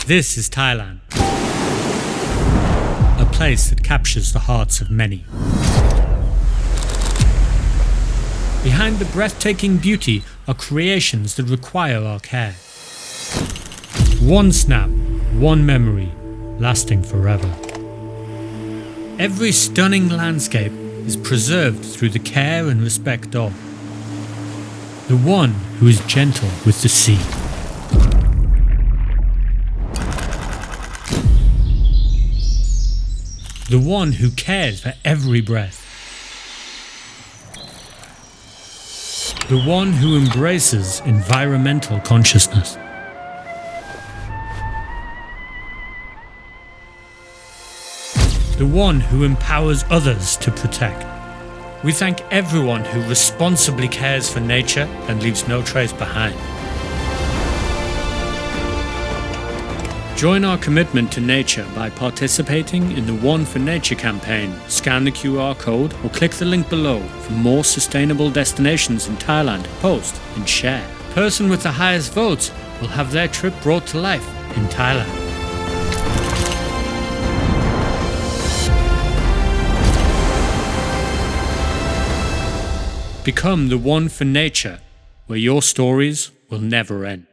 This is Thailand, a place that captures the hearts of many. Behind the breathtaking beauty are creations that require our care. One snap, one memory, lasting forever. Every stunning landscape is preserved through the care and respect of the one who is gentle with the sea. The one who cares for every breath. The one who embraces environmental consciousness. The one who empowers others to protect. We thank everyone who responsibly cares for nature and leaves no trace behind. Join our commitment to nature by participating in the One for Nature campaign. Scan the QR code or click the link below for more sustainable destinations in Thailand. Post and share. The person with the highest votes will have their trip brought to life in Thailand. Become the One for Nature, where your stories will never end.